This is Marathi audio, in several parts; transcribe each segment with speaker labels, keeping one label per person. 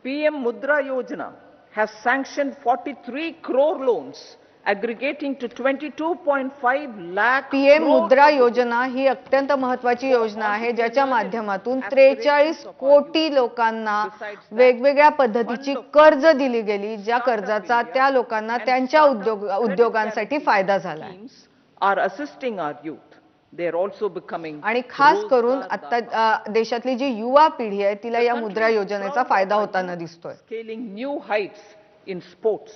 Speaker 1: PM Mudra Yojana has sanctioned 43 crore loans aggregating to 22.5 lakh
Speaker 2: PM मुद्रा योजना ही अत्यंत महत्त्वाची योजना आहे ज्याच्या माध्यमातून 43 कोटी लोकांना वेगवेगळ्या पद्धतीची कर्ज दिली गेली, ज्या कर्जाचा त्या लोकांना त्यांच्या उद्योगांसाठी फायदा झाला.
Speaker 1: are assisting our youth. They are also becoming
Speaker 2: आणि खास करून आता देशातली जी युवा पिढी आहे तिला या मुद्रा योजनेचा फायदा होताना दिसतोय.
Speaker 1: Scaling new heights in sports.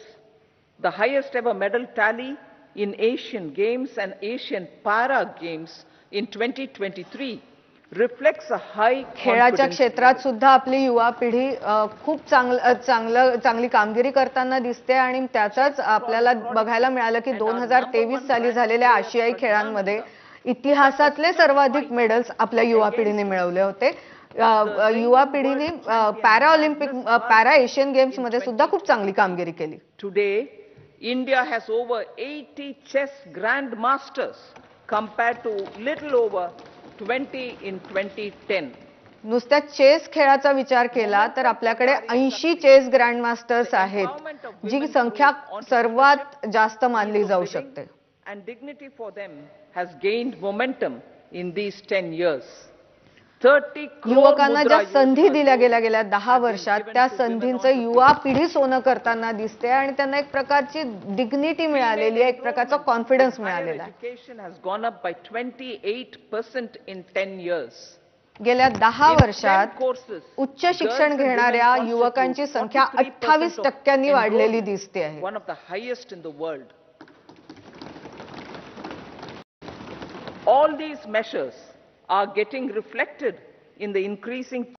Speaker 1: The highest ever medal tally in Asian Games and Asian Para Games in 2023 reflects a high
Speaker 2: खेळाच्या क्षेत्रात सुद्धा आपली युवा पिढी खूप चांगली कामगिरी करताना दिसते आणि त्याचाच आपल्याला बघायला मिळालं की 2023 साली झालेल्या आशियाई खेळांमध्ये इतिहासातले सर्वाधिक मेडल्स आपल्या युवा पिढीने मिळवले होते. युवा पिढीने पॅरा एशियन गेम्स मध्ये सुद्धा खूप चांगली कामगिरी केली.
Speaker 1: Today, India has over 80 chess grandmasters compared to little over 20 in 2010.
Speaker 2: नुसत्या चेस खेळाचा विचार केला तर आपल्याकडे 80 चेस ग्रँडमास्टर्स आहेत, जी संख्या सर्वात जास्त मानली जाऊ शकते.
Speaker 1: And dignity for them has gained momentum in these 10 years.
Speaker 2: युवकांना ज्या संधी दिल्या गेल्या 10 वर्षात त्या संधींचं युवा पिढी सोनं करताना दिसते आणि त्यांना एक प्रकारची डिग्निटी मिळालेली आहे, एक प्रकारचा कॉन्फिडन्स मिळालेला आहे.
Speaker 1: Education has gone up by 28% in 10 years.
Speaker 2: गेल्या 10 वर्षात उच्च शिक्षण घेणाऱ्या युवकांची संख्या 28% वाढलेली दिसते आहे.
Speaker 1: One of the highest in the world. All these measures are getting reflected in the increasing